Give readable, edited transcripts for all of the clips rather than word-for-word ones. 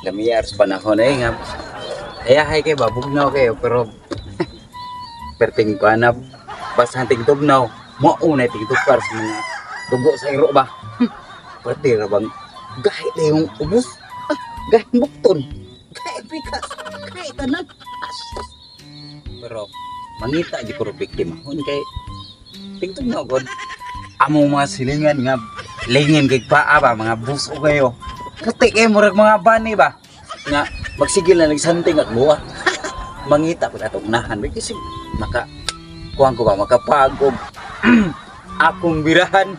Lamiyar sa panahon eh nga. Ayahay kayo ba, bugnaw kayo, pero perting ko na basahan tingtugnaw, mauna tingtugpar sa mga dugo sa iro ba? Pwede na bang gahit na yung ubos? Gahit bukton, gahit pikas, gahit tanan. Pero mangita di ko biktima. Hun kay tingtugnaw ko, amo mga silingan nga, lingin kay paa ba, mga buso kayo. Kati kayo murag mga bani ba? Nga, magsigil na nagsanting at buwa. Mangita ko na itong unahan. Kasi kuhaan ko ba, makapagod. Akong birahan.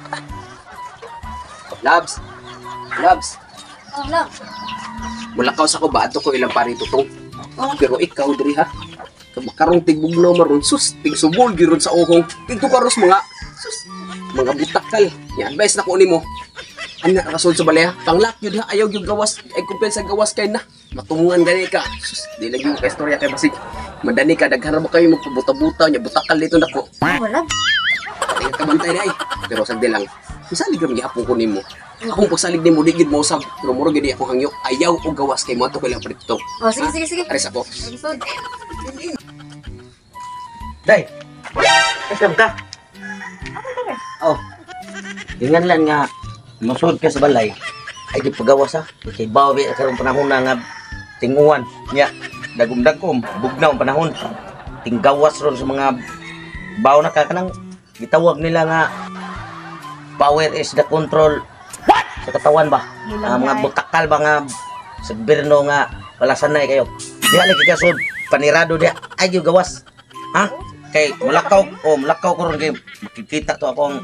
Labs. Labs. Oh, love. Mulakaw sa ko ba? Ato ko ilang parito to. Pero ikaw, diri ha? Makarong tigbugnaw maron. Sus, tigsubol, giron sa uhong. Tigto karos mga, sus, mga butakal. Yan, bes na ko ni mo. Anak rasul sa balay ha? Panglak yun ha? Ayaw yung gawas. Ay kumpel sa gawas kayo na. Matungungan gani ka. Sus, di lagi mo ka istorya kay basig. Madani ka, daghan mo kayo magpabuta-buta niya. Butakal dito na ko. Oh, love. Pati ka bantay na ay. Pero sagdi lang. Misalig kami gihapon ko nimo. Akong pagsalig nimo digid mo usab. Pero muro gidi akong hangyo. Ayaw o gawas kay mo ato ko lang parito. Oh, sige. Aris ako. Episode. Day, kasam ka? Oh, tingnan lang nga, masud ka sa balay. Ay di pagawas ha. Kay bawi karong panahon na nga tinguan. Nya, dagom-dagom, bugnaw ang panahon. Tinggawas ron sa mga baw na kakanang gitawag nila nga power is the control. What? Sa katawan ba? Mga butakal ba nga sa gobyerno nga wala sanay kayo. Diha lagi kasud panirado dia ay yung gawas. Ha? Kay mulakaw ko ron kay makikita to akong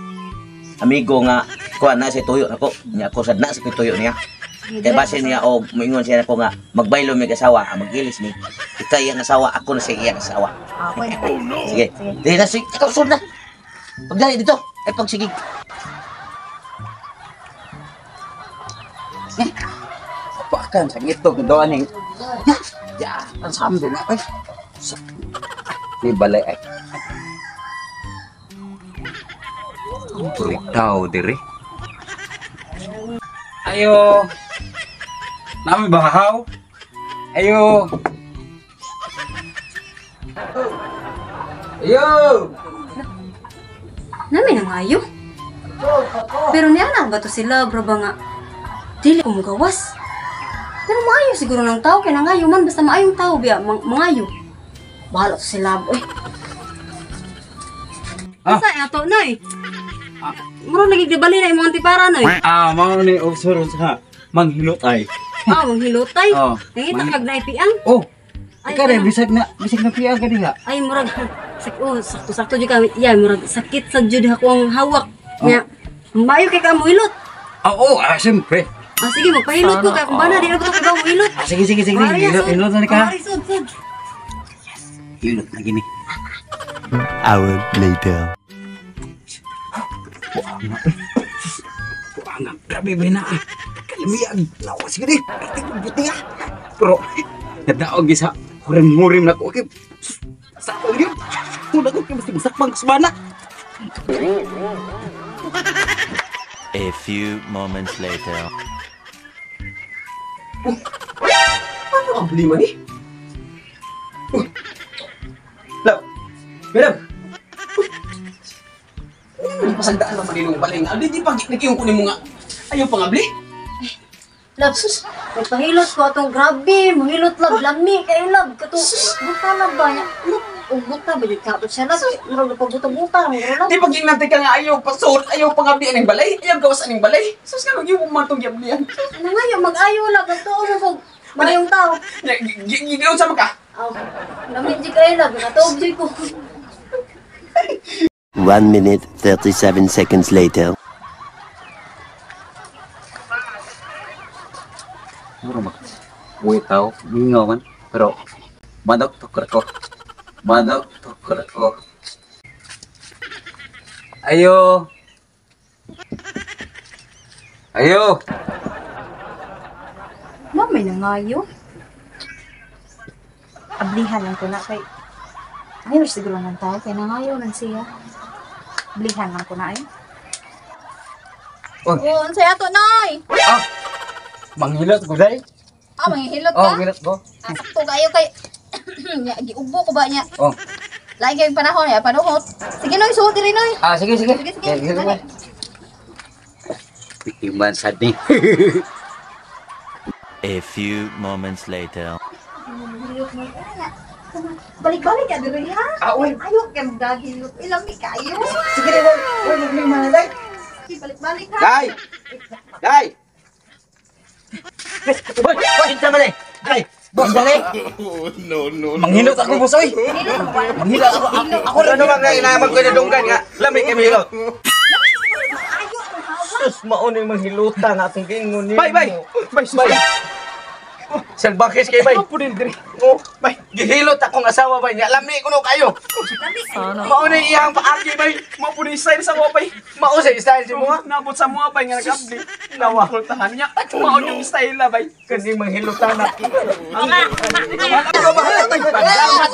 amigo nga kuha na si tuyo nako. Nya ako sad na sa tuyo niya. Kay base niya o moingon siya nako nga magbaylo mi kasawa, magilis mi. Ikay ang asawa, ako na siya asawa. Okay. Sige. Dili na sige, ikaw sud na. Pagdali dito, ay pagsigig. Pakan, sakit to, doon yung... Ya, ang sambo nga, ay. Di balay, ay. Beritaw, diri. Ayo. Nami bahaw. Ayo. Ayo. Namin ang ayo. Pero niya na ba to sila, bro ba nga? Dili ko magawas. Pero maayo siguro ng tao, kaya nangayo man, basta maayong tao biya, mangayo. Bahala to sila, boy. Ah. Asa, ato na eh. Muro nagigdibali na yung mga antipara na eh. Mga ni observe sa manghilot ay. Manghilotay. Oh, Nangita kag naipiang. Oh, Ay, ikaw rin, ano? bisag na piya ka diha. Ay, murag, sakto-sakto dyan kami. Yan, murag, sakit sa dyan ako ang hawak. Nga, maayo kay ka mo hilot. Oo, siyempre. Sige, magpahilot ko kaya kung bana, di na ko ito kagawa mo hilot. Sige. Hilot na ka. Sud. Hilot na gini. Hour later. Buang grabe ba na. Kalimiyag. Lawas ka din. Buti nga. Pero, nadaog isa. Hurim-hurim na ko. Okay. Sakto yun. Muna ko kayo masing sakpang kusbana. A few moments later. Ano ang lima ni? Love. Madam. Pasagdaan naman ninong balay nga. Di pag nagiyong kunin mo nga. Ayaw pangabli. Lapsus, magpahilot ko atong grabe, mahilot lab, lami, kayo lab, kato, buta na ba niya? Buta ba yung kapot siya lab? Murag na pagbuta-buta, murag lab. Di pag ginantay ka nga ayaw pasod, ayaw pangabli aning balay, ayaw gawas aning balay. Sus ka yung umantong yablian. Ano nga yun, mag-ayo lab, nagtuo mo kung mayong tao. Ginaw sa maka. Lamin di kayo lab, natuog di ko. 1 minute, 37 seconds later. Mura mag. Uy, tao. Mingaw man. Pero, madok tukar ko. Ayo. May nangayo. Ablihan lang ko na kay... Ayaw siguro ng tao, kaya nangayo lang siya. Ablihan lang ko na eh. Oh. Yun, saya to, Noy! Manghilot ko day. manghihilot Oh, ka? hilot ko. Sakto kayo kay... Nya, giugbo ko ba niya? Oh. Lain kayong panahon, ya, panuhot. Sige, Noy, suot diri, Noy. Ah, sige, sige. Sige, sige. Hilot Dali. ko. Tikiman sad ni. A few moments later. Balik-balik ya diri, ha? Ah, uy. Ayo, kaya magdagilot. Ilami kayo. Sige, Day. Uy, maglima na, Day. Sige, balik-balik, ha? Day! Day! Boy, kinsa man eh. Ay, boss dali. Manghilot ako, boss, oy. Manghilot ako. Ako na naman nga inaamag ko na dunggan nga. Lamig kami hilot. Sus, mauni manghilutan atong gingon ni. Bay, bay! Bay, bay! Salbakis kay bay. Apo din diri. Oh, bay. Gihilot akong asawa bay. Nga lami ko no kayo. Mao na iyang paagi bay. Mao po ni style sa mo bay. Mao sa style si mo. Nabot sa mo bay nga nagabli. Nawa. Tahan niya. Mao yung style na bay. Kasi manghilutan na. Wala ko ba? Salamat.